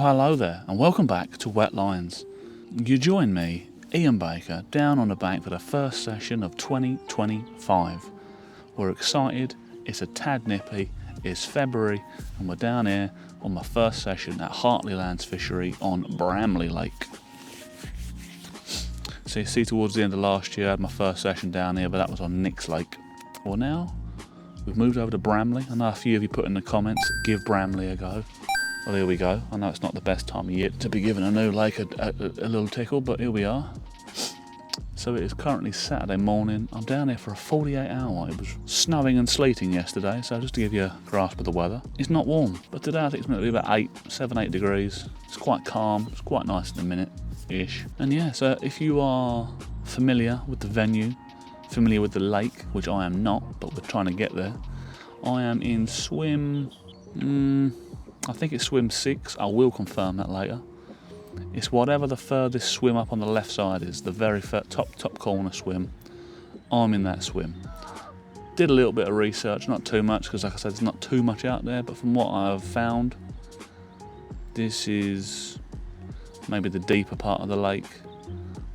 hello there, and welcome back to Wetlines. You join me, Ian Baker, down on the bank for the first session of 2025. We're excited, it's a tad nippy, it's February, and we're down here on my first session at Hartley Lands Fishery on Bramley Lake. So you see, towards the end of last year I had my first session down here, but that was on Nick's Lake. Well, now we've moved over to Bramley. I know a few of you put in the comments, give Bramley a go. Well, here we go. I know it's not the best time of year to be giving a new lake a little tickle, but here we are. So it is currently Saturday morning. I'm down here for a 48 hour. It was snowing and sleeting yesterday, so just to give you a grasp of the weather. It's not warm, but today I think it's going to be about 7, 8 degrees. It's quite calm. It's quite nice in a minute-ish. And yeah, so if you are familiar with the venue, familiar with the lake, which I am not, but we're trying to get there. I am in swim... I think it's swim 6, I will confirm that later. It's whatever the furthest swim up on the left side is, the very top corner swim. I'm in that swim. Did a little bit of research, not too much, because like I said, there's not too much out there, but from what I've found, this is maybe the deeper part of the lake,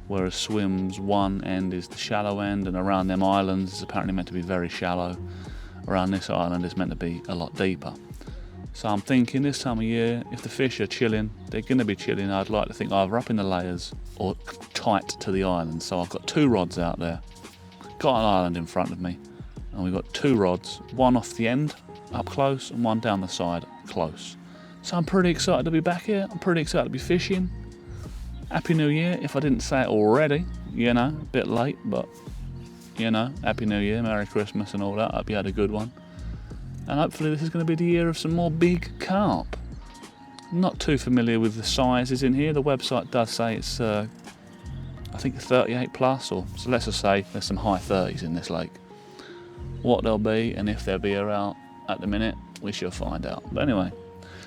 whereas swims one end is the shallow end, and around them islands is apparently meant to be very shallow. Around this island is meant to be a lot deeper. So I'm thinking this time of year, if the fish are chilling, they're going to be chilling, I'd like to think either up in the layers or tight to the island. So I've got 2 rods out there, got an island in front of me, and we've got 2 rods, one off the end up close and one down the side close. So I'm pretty excited to be back here, I'm pretty excited to be fishing. Happy New Year, if I didn't say it already, you know, a bit late, but you know, Happy New Year, Merry Christmas and all that, I hope you had a good one. And hopefully this is going to be the year of some more big carp. Not too familiar with the sizes in here. The website does say it's, I think 38 plus, or so let's just say there's some high 30s in this lake. What they'll be and if they'll be around at the minute, we shall find out. But anyway,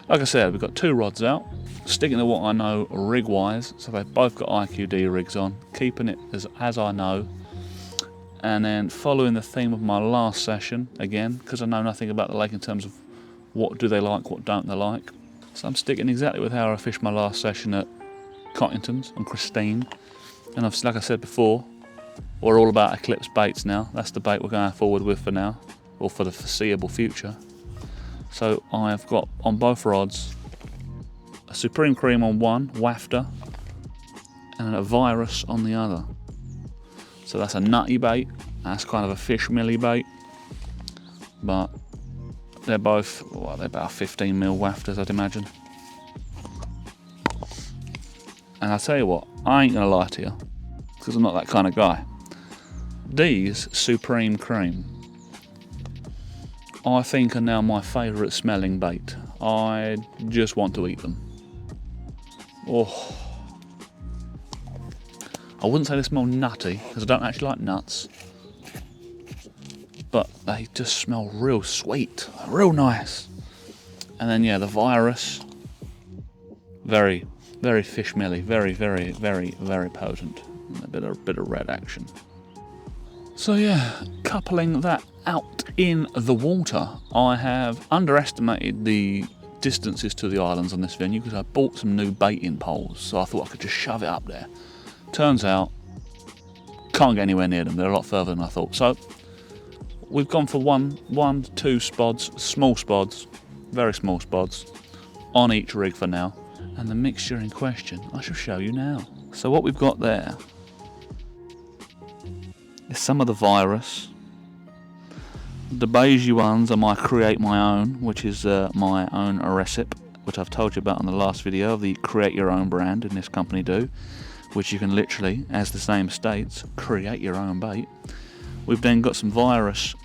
like I said, we've got 2 rods out, sticking to what I know rig-wise. So they've both got IQD rigs on, keeping it as I know. And then following the theme of my last session, again, because I know nothing about the lake in terms of what do they like, what don't they like. So I'm sticking exactly with how I fished my last session at Cottington's and Christine. And like I said before, we're all about Eclipse baits now. That's the bait we're going forward with for now, or for the foreseeable future. So I've got on both rods a Supreme Cream on one, wafter, and a Virus on the other. So that's a nutty bait, that's kind of a fish millie bait, but they're both, well, they're about 15mm wafters, I'd imagine. And I'll tell you what, I ain't gonna lie to you, because I'm not that kind of guy. These Supreme Cream, I think are now my favourite smelling bait. I just want to eat them. Oh. I wouldn't say they smell nutty, because I don't actually like nuts, but they just smell real sweet, real nice. And then yeah, the Virus, very, very fish milly, very, very, very, very potent, and a bit of red action. So yeah, coupling that out in the water, I have underestimated the distances to the islands on this venue because I bought some new baiting poles, so I thought I could just shove it up there. Turns out, can't get anywhere near them. They're a lot further than I thought. So we've gone for one to 2 spods, small spods, very small spods, on each rig for now. And the mixture in question, I shall show you now. So what we've got there is some of the Virus. The beige ones are my Create My Own, which is my own recipe, which I've told you about in the last video of the Create Your Own brand in this company do, which you can literally, as the name states, create your own bait. We've then got some Virus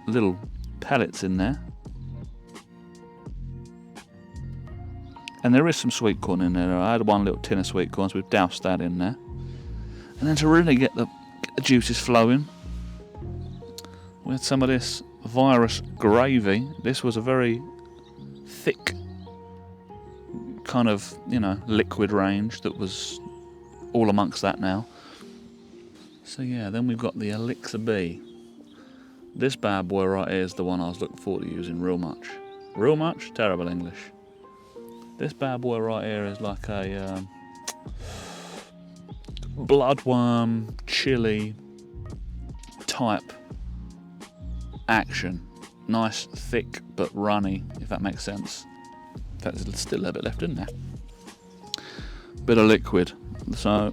little pellets in there. And there is some sweet corn in there. I had one little tin of sweet corn, so we've doused that in there. And then to really get the juices flowing, we had some of this Virus gravy. This was a very thick kind of, you know, liquid range that was all amongst that now. So yeah, then we've got the Elixir B. This bad boy right here is the one I was looking forward to using real much. Real much? Terrible English. This bad boy right here is like a bloodworm, chili type action. Nice, thick, but runny, if that makes sense. In fact, there's still a bit left in there. Bit of liquid, so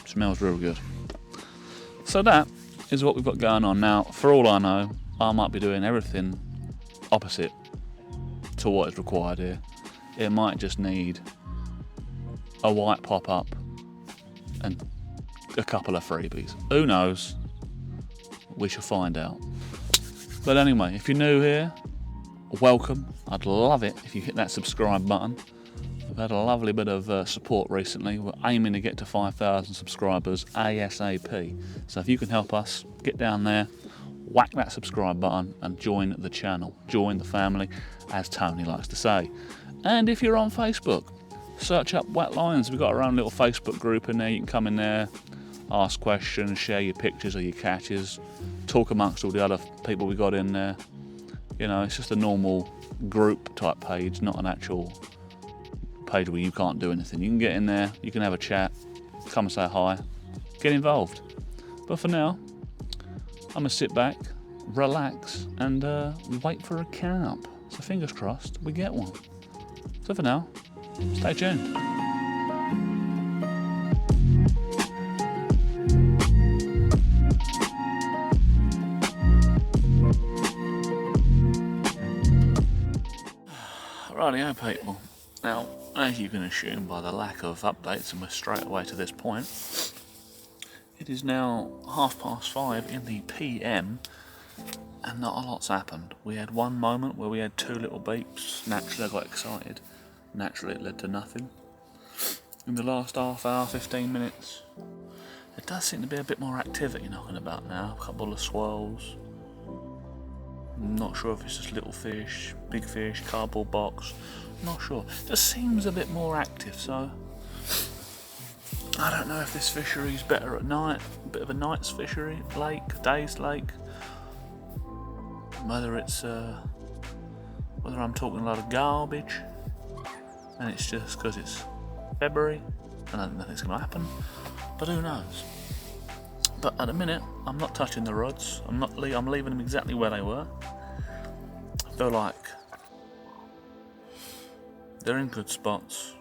smells real good. So that is what we've got going on now. For all I know, I might be doing everything opposite to what is required here. It might just need a white pop-up and a couple of freebies. Who knows? We shall find out. But anyway, if you're new here, welcome. I'd love it if you hit that subscribe button. We've had a lovely bit of support recently. We're aiming to get to 5,000 subscribers ASAP. So if you can help us, get down there, whack that subscribe button and join the channel. Join the family, as Tony likes to say. And if you're on Facebook, search up Wetlines. We've got our own little Facebook group in there. You can come in there, ask questions, share your pictures or your catches, talk amongst all the other people we got in there. You know, it's just a normal group type page, not an actual page where you can't do anything. You can get in there, you can have a chat, come and say hi, get involved. But for now, I'm gonna sit back, relax, and wait for a carp. So fingers crossed we get one. So for now, stay tuned. Rightio people. Now, as you can assume by the lack of updates, and we're straight away to this point, it is now 5:30 in the PM, and not a lot's happened. We had one moment where we had two little beeps. Naturally, I got excited. Naturally, it led to nothing. In the last half hour, 15 minutes, there does seem to be a bit more activity knocking about now. A couple of swirls. Not sure if it's just little fish, big fish, cardboard box. Not sure. Just seems a bit more active, so I don't know if this fishery is better at night, a bit of a night's fishery, lake, day's lake. Whether it's whether I'm talking a lot of garbage and it's just because it's February and I think nothing's going to happen, but who knows. But at the minute, I'm not touching the rods. I'm leaving them exactly where they were. I feel like they're in good spots.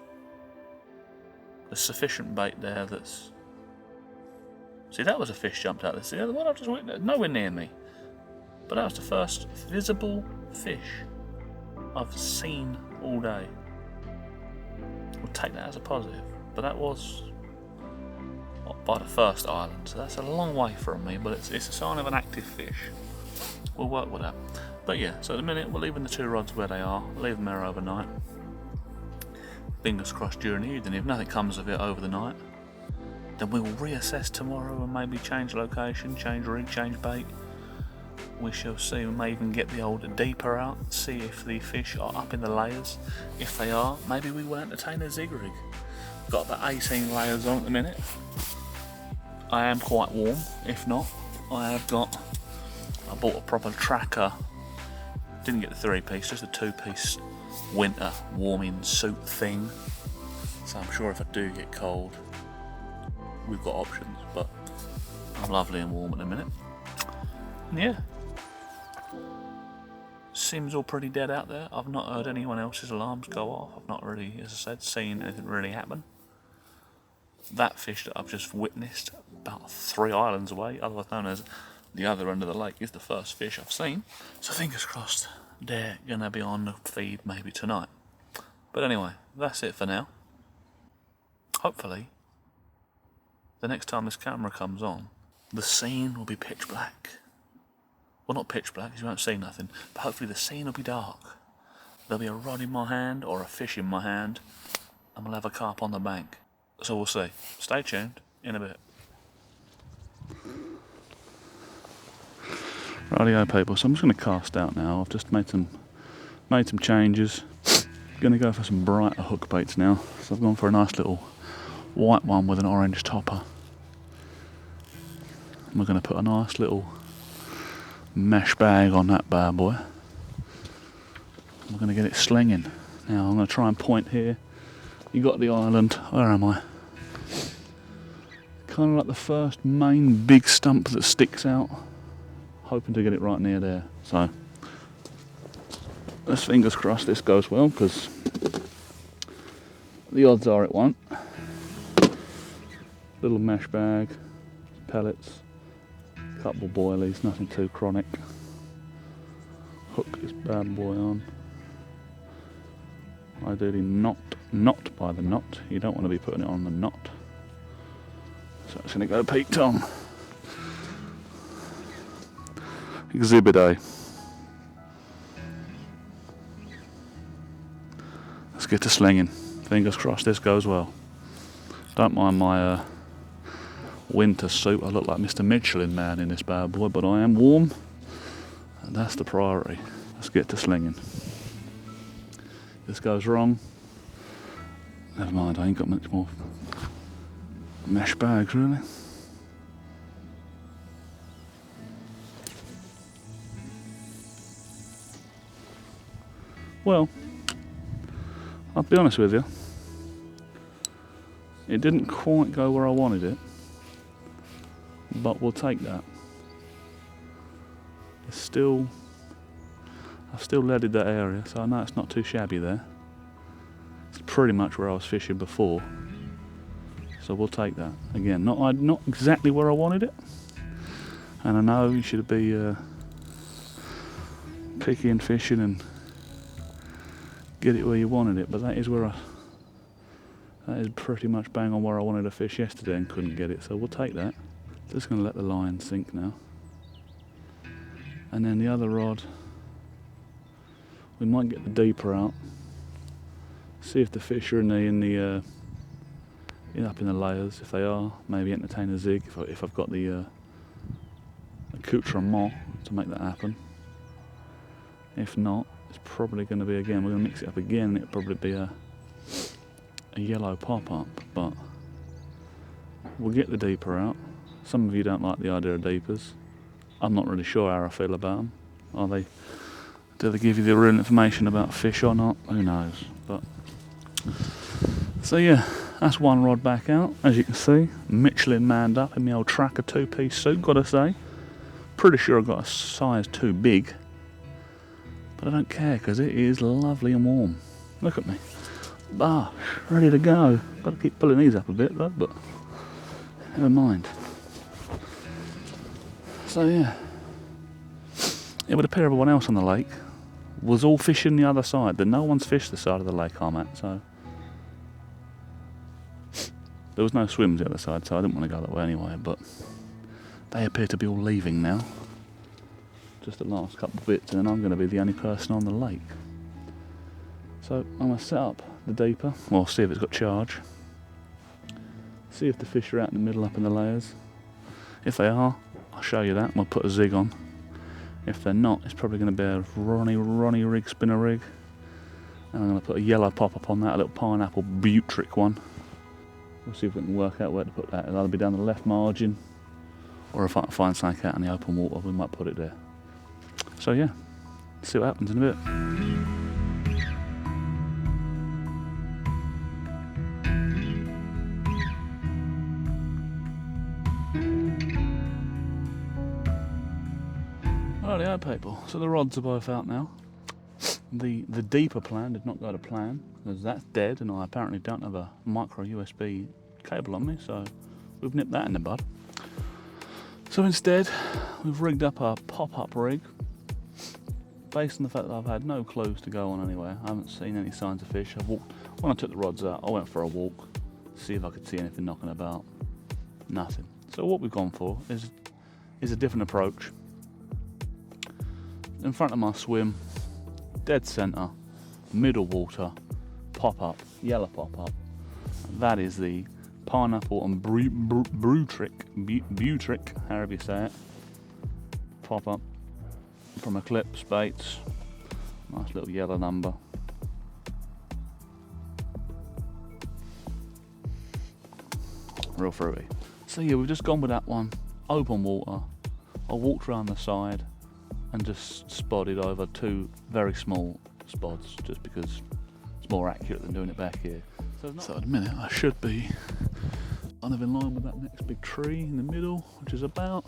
There's sufficient bait there that's... See, that was a fish jumped out there. See, the other one I just witnessed, nowhere near me. But that was the first visible fish I've seen all day. We'll take that as a positive. But that was by the first island, so that's a long way from me, but it's a sign of an active fish. We'll work with that. But yeah, so at the minute we're leaving the two rods where they are, leave them there overnight. Fingers crossed during the evening. If nothing comes of it over the night, then we will reassess tomorrow and maybe change location, change rig, change bait. We shall see. We may even get the old deeper out, see if the fish are up in the layers. If they are, maybe we will entertain a zig rig. Got about 18 layers on at the minute. I am quite warm. If not, I bought a proper tracker. Didn't get the 3-piece, just a 2-piece winter warming suit thing. So I'm sure if I do get cold, we've got options, but I'm lovely and warm at the minute. And yeah. Seems all pretty dead out there. I've not heard anyone else's alarms go off. I've not really, as I said, seen anything really happen. That fish that I've just witnessed about 3 islands away, otherwise known as the other end of the lake, is the first fish I've seen. So fingers crossed they're going to be on the feed maybe tonight. But anyway, that's it for now. Hopefully, the next time this camera comes on, the scene will be pitch black. Well, not pitch black, because you won't see nothing, but hopefully the scene will be dark. There'll be a rod in my hand or a fish in my hand, and we'll have a carp on the bank. So we'll see. Stay tuned in a bit. Rightio people, so I'm just going to cast out now. I've just made some changes. Going to go for some brighter hook baits now. So I've gone for a nice little white one with an orange topper. And we're going to put a nice little mesh bag on that bad boy. We're going to get it slinging. Now I'm going to try and point here. You got the island. Where am I? Kind of like the first main big stump that sticks out. Hoping to get it right near there. So let's fingers crossed this goes well, because the odds are it won't. Little mesh bag, pellets, couple boilies, nothing too chronic. Hook this bad boy on. Ideally not by the knot. You don't want to be putting it on the knot. So it's going to go peak tom. Exhibit A. Let's get to slinging. Fingers crossed this goes well. Don't mind my winter suit. I look like Mr. Michelin Man in this bad boy, but I am warm, and that's the priority. Let's get to slinging. If this goes wrong, never mind, I ain't got much more mesh bags really. Well, I'll be honest with you, it didn't quite go where I wanted it, but we'll take that. I've still leaded that area, so I know it's not too shabby there. It's pretty much where I was fishing before, so we'll take that. Again, not exactly where I wanted it, and I know you should be picky and fishing and get it where you wanted it, but that is pretty much bang on where I wanted to fish yesterday and couldn't get it, so we'll take that. Just going to let the line sink now. And then the other rod, we might get the deeper out, see if the fish are up in the layers. If they are, maybe entertain a zig if I've got the accoutrement to make that happen. If not, it's probably going to be, again, we're going to mix it up again, and it'll probably be a yellow pop-up, but we'll get the deeper out. Some of you don't like the idea of deepers. I'm not really sure how I feel about them. Do they give you the real information about fish or not? Who knows. But so yeah, that's one rod back out. As you can see, Michelin manned up in my old Tracker 2-piece suit, gotta say. Pretty sure I've got a size too big, but I don't care because it is lovely and warm. Look at me. Ah, ready to go. Got to keep pulling these up a bit though, but never mind. So yeah, it would appear everyone else on the lake was all fishing the other side. That no one's fished the side of the lake I'm at, so there was no swims the other side, so I didn't want to go that way anyway, but they appear to be all leaving now. Just the last couple of bits, and then I'm going to be the only person on the lake. So I'm going to set up the deeper, well, see if it's got charge, see if the fish are out in the middle up in the layers. If they are, I'll show you that, and we'll put a zig on. If they're not, it's probably going to be a Ronnie rig, spinner rig, and I'm going to put a yellow pop-up on that, a little pineapple butric one. We'll see if we can work out where to put that. It'll either be down the left margin, or if I can find something out in the open water, we might put it there. So yeah, see what happens in a bit. Rightio people, so the rods are both out now. The deeper plan did not go to plan, because that's dead, and I apparently don't have a micro USB cable on me, so we've nipped that in the bud. So instead, we've rigged up a pop-up rig, based on the fact that I've had no clues to go on anywhere. I haven't seen any signs of fish. When I took the rods out, I went for a walk, to see if I could see anything knocking about. Nothing. So what we've gone for is a different approach. In front of my swim, dead centre, middle water, pop-up, yellow pop-up. That is the pineapple and butric, however you say it, pop-up from Eclipse baits. Nice little yellow number. Real fruity. So yeah, we've just gone with that one, open water. I walked around the side and just spotted over two very small spots, just because It's more accurate than doing it back here. So at the minute I should be kind of in line with that next big tree in the middle, which is about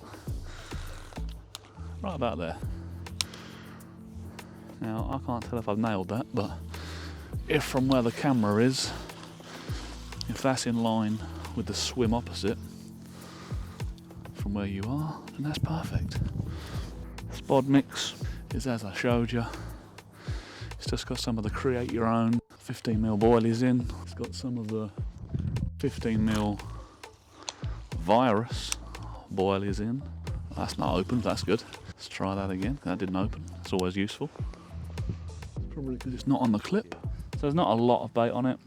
right about there. Now I can't tell if I've nailed that, but if from where the camera is, if that's in line with the swim opposite from where you are, then that's perfect. Spod mix is as I showed you. It's just got some of the create your own 15mm boilies in. It's got some of the 15mm virus boilies in. That's not open, that's good. Let's try that again. That didn't open. It's always useful. Probably because it's not on the clip. So there's not a lot of bait on it,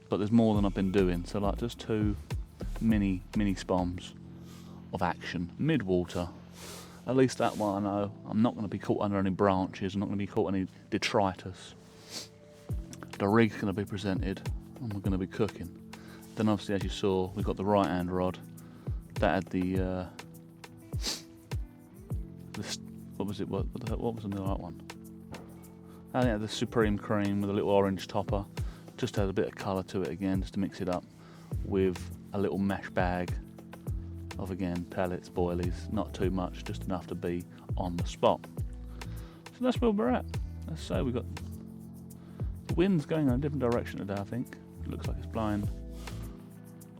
but there's more than I've been doing. So like just 2 mini spoms of action mid-water. At least that one I know I'm not going to be caught under any branches. I'm not going to be caught any detritus. The rig's going to be presented and we're going to be cooking. Then obviously, as you saw, we've got the right hand rod that had the what was it? What was the right one? I think it had the Supreme Cream with a little orange topper. Just had a bit of colour to it again, just to mix it up with a little mesh bag of, again, pellets, boilies. Not too much, just enough to be on the spot. So that's where we're at. Let's say we've got the wind's going in a different direction today. I think it looks like it's blowing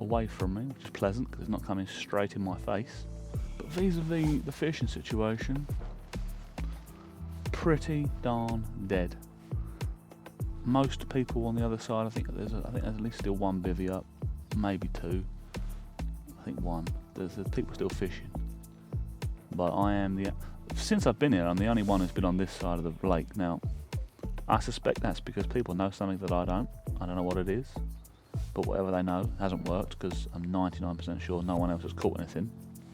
away from me, which is pleasant because it's not coming straight in my face. But vis-a-vis the fishing situation, pretty darn dead. Most people on the other side, I think there's at least still 1 bivvy up, maybe 2. I think 1. There's people still fishing, but since I've been here, I'm the only one who's been on this side of the lake. Now, I suspect that's because people know something that I don't. I don't know what it is, but whatever they know hasn't worked, because I'm 99% sure no one else has caught anything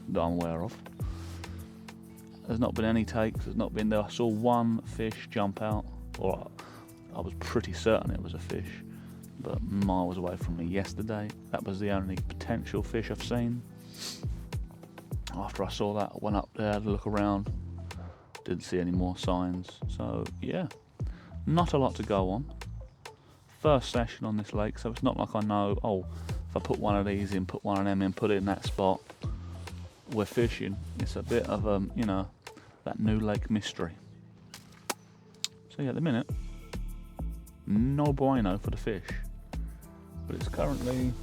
that I'm aware of. There's not been any takes. There's not been there. I saw 1 fish jump out, or I was pretty certain it was a fish, but miles away from me yesterday. That was the only potential fish I've seen. After I saw that, I went up there, had a look around, didn't see any more signs. So yeah, not a lot to go on. First session on this lake, so it's not like I know, oh, if I put one of these in, put one of them in, put it in that spot, we're fishing. It's a bit of you know, that new lake mystery. So yeah, at the minute, no bueno for the fish. But it's currently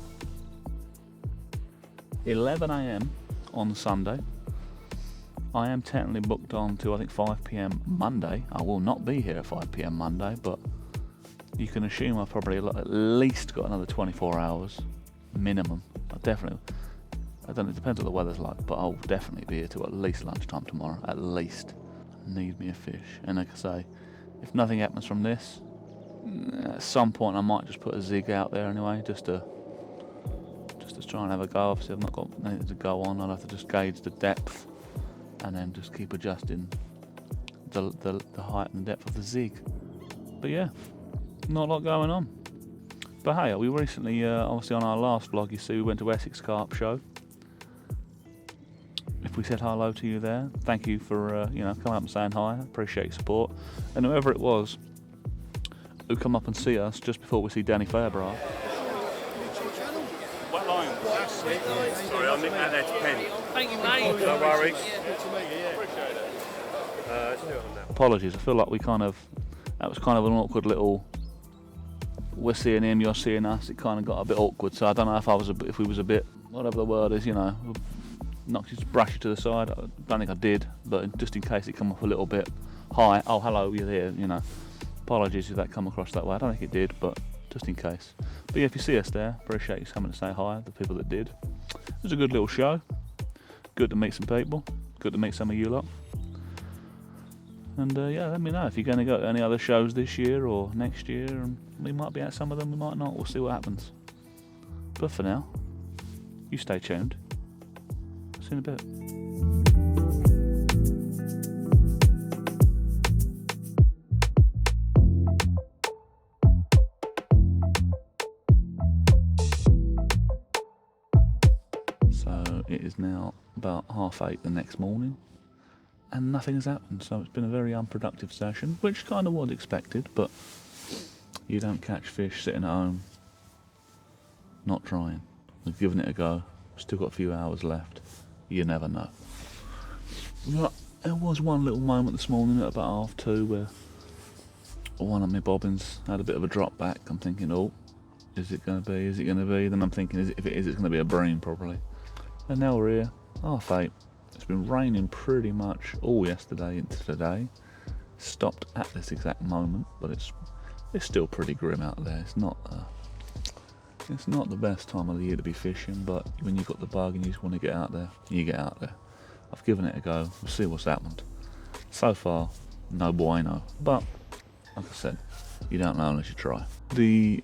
11 AM on Sunday. I am technically booked on to, I think, 5 PM Monday. I will not be here at 5 PM Monday, but you can assume I've probably at least got another 24 hours minimum. I don't know, it depends what the weather's like, but I'll definitely be here till at least lunchtime tomorrow, at least. Need me a fish. And like I say, if nothing happens from this, at some point I might just put a zig out there anyway, just to try and have a go. Obviously I've not got anything to go on. I'll have to just gauge the depth and then just keep adjusting the height and the depth of the zig. But yeah, not a lot going on. But hey, we recently, obviously on our last vlog, you see we went to Essex Carp Show. If we said hello to you there, thank you for you know, coming up and saying hi. I appreciate your support. And whoever it was who come up and see us just before we see Danny Fairbright. Wetlines. Sorry, I'll nick that there to pen. Thank you, mate. No worries. Appreciate it. Let's do it on that. Apologies, I feel like that was kind of an awkward little, we're seeing him, you're seeing us. It kind of got a bit awkward, so I don't know if we was a bit, whatever the word is, you know, knocked you, brush you to the side. I don't think I did, but just in case it come off a little bit, hi, oh hello, you're here, you know. Apologies if that come across that way. I don't think it did, but just in case. But yeah, if you see us there, appreciate you coming to say hi, the people that did. It was a good little show. Good to meet some people. Good to meet some of you lot. And yeah, let me know if you're going to go to any other shows this year or next year. And we might be at some of them, we might not. We'll see what happens. But for now, you stay tuned. See you in a bit. It is now about 8:30 the next morning and nothing has happened, so it's been a very unproductive session, which kind of was expected, but You don't catch fish sitting at home, not trying. We've given it a go. Still got a few hours left. You never know. But there was one little moment this morning at about 2:30 where one of my bobbins had a bit of a drop back. I'm thinking, oh, is it going to be? Is it going to be? Then I'm thinking, if it is, it's going to be a bream probably. And now we're here, 8:30. It's been raining pretty much all yesterday into today. Stopped at this exact moment, but it's still pretty grim out there. It's not the best time of the year to be fishing, but when you've got the bug and you just want to get out there, you get out there. I've given it a go. We'll see what's happened. So far, no bueno. But like I said, you don't know unless you try. The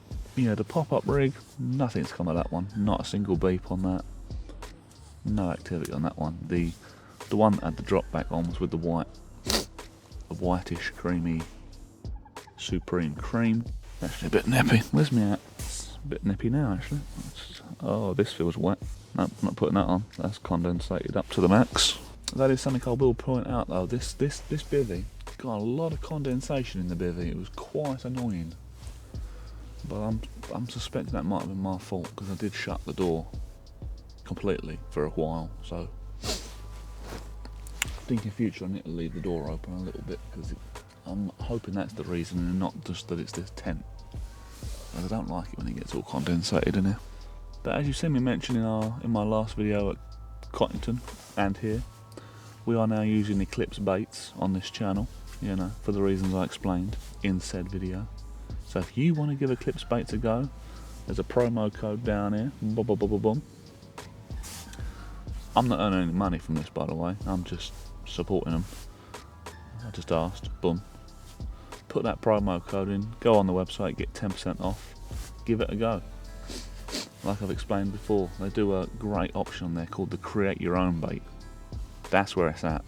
pop-up rig, nothing's come of that one. Not a single beep on that. No activity on that one. The one that had the drop back on was with the whitish, creamy, supreme cream. Actually a bit nippy. Where's me at? It's a bit nippy now actually. Oh, this feels wet. No, I'm not putting that on. That's condensated up to the max. That is something I will point out though. This bivvy got a lot of condensation in the bivvy. It was quite annoying. But I'm suspecting that might have been my fault because I did shut the door completely for a while. So I think in future I need to leave the door open a little bit because I'm hoping that's the reason and not just that it's this tent. I don't like it when it gets all condensated in here. But as you've seen me mention in my last video at Cottington and here, we are now using Eclipse baits on this channel, for the reasons I explained in said video. So if you want to give Eclipse baits a go, there's a promo code down here. Boom, boom, boom, boom, boom. I'm not earning any money from this, by the way. I'm just supporting them. I just asked. Boom. Put that promo code in. Go on the website, get 10% off. Give it a go. Like I've explained before, they do a great option on there called the Create Your Own bait. That's where it's at.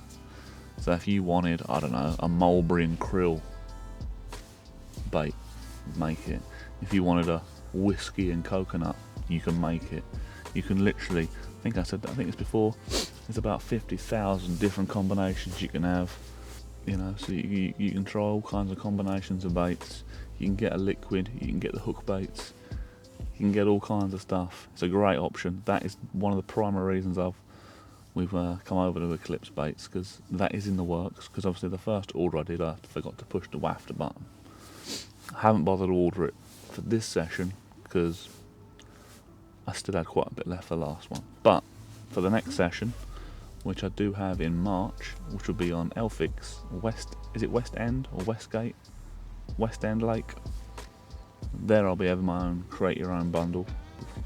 So if you wanted, I don't know, a mulberry and krill bait, make it. If you wanted a whiskey and coconut, you can make it. You can literally, I think it's before, there's about 50,000 different combinations you can have. So you can try all kinds of combinations of baits. You can get a liquid, you can get the hook baits. You can get all kinds of stuff. It's a great option. That is one of the primary reasons we've come over to Eclipse baits, because that is in the works. Because obviously the first order I did, I forgot to push the wafter button. I haven't bothered to order it for this session because I still had quite a bit left for the last one. But for the next session, which I do have in March, which will be on Elphick's West End or Westgate? West End Lake. There I'll be having my own Create Your Own bundle,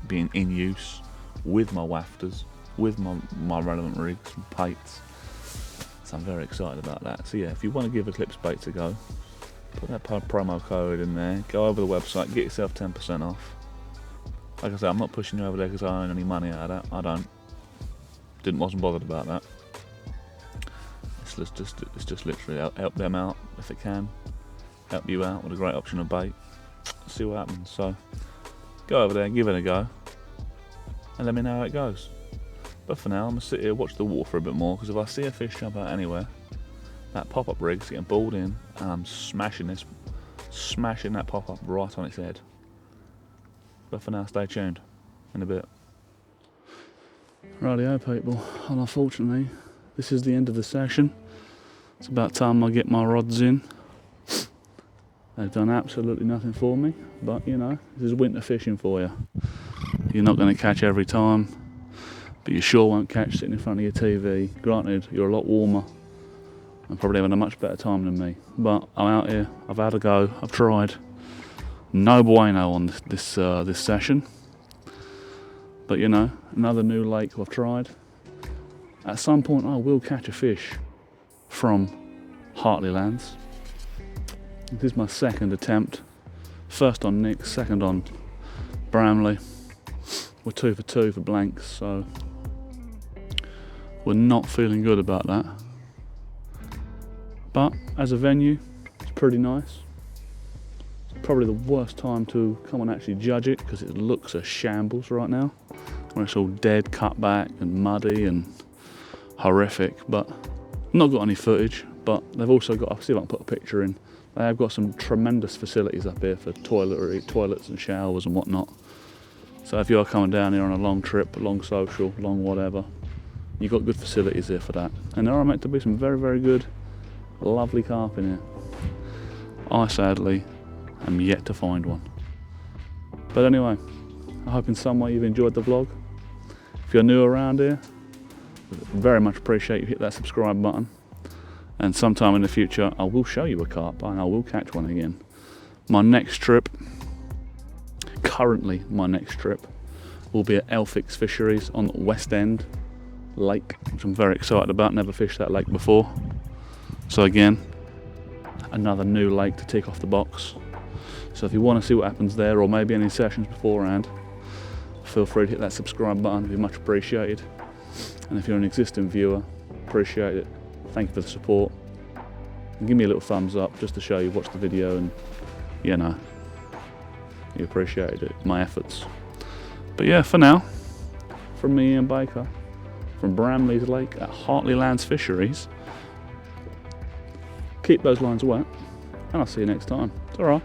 being in use with my wafters, with my relevant rigs and pates. So I'm very excited about that. So yeah, if you want to give Eclipse baits a go, put that promo code in there, go over the website, get yourself 10% off. Like I said, I'm not pushing you over there because I earn any money out of that. I don't. Wasn't bothered about that. It's just literally help them out if it can. Help you out with a great option of bait. See what happens. So go over there, give it a go, and let me know how it goes. But for now, I'm gonna sit here, watch the water for a bit more, because if I see a fish jump out anywhere, that pop-up rig's getting pulled in, and I'm smashing that pop-up right on its head. But for now, stay tuned. In a bit. Rightio people, and unfortunately this is the end of the session. It's about time I get my rods in. They've done absolutely nothing for me, but this is winter fishing for you. You're not going to catch every time, but you sure won't catch sitting in front of your TV. Granted, you're a lot warmer and probably having a much better time than me, but I'm out here, I've had a go, I've tried. No bueno on this session. But another new lake I've tried. At some point I will catch a fish from Hartley Lands. This is my second attempt. First on Nick, second on Bramley. We're 2 for 2 for blanks, so we're not feeling good about that. But as a venue, it's pretty nice. It's probably the worst time to come and actually judge it because it looks a shambles right now, when it's all dead, cut back and muddy and horrific. But not got any footage, but they've also got, I'll see if I can put a picture in, They have got some tremendous facilities up here for toilets and showers and whatnot. So if you are coming down here on a long trip, long social, long whatever, you've got good facilities here for that. And there are meant to be some very, very good, lovely carp in here. I sadly am yet to find one. But anyway, I hope in some way you've enjoyed the vlog. If you're new around here, very much appreciate you hit that subscribe button. And sometime in the future, I will show you a carp and I will catch one again. My next trip, currently my next trip, will be at Elphick's Fisheries on West End Lake, which I'm very excited about. Never fished that lake before. So again, another new lake to tick off the box. So if you want to see what happens there, or maybe any sessions beforehand, feel free to hit that subscribe button. It'd be much appreciated. And if you're an existing viewer, appreciate it. Thank you for the support. And give me a little thumbs up just to show you watched the video, and you know, you appreciated it, my efforts. But yeah, for now, from me, Ian Baker, from Bramley's Lake at Hartley Lands Fisheries, keep those lines wet, and I'll see you next time. It's alright.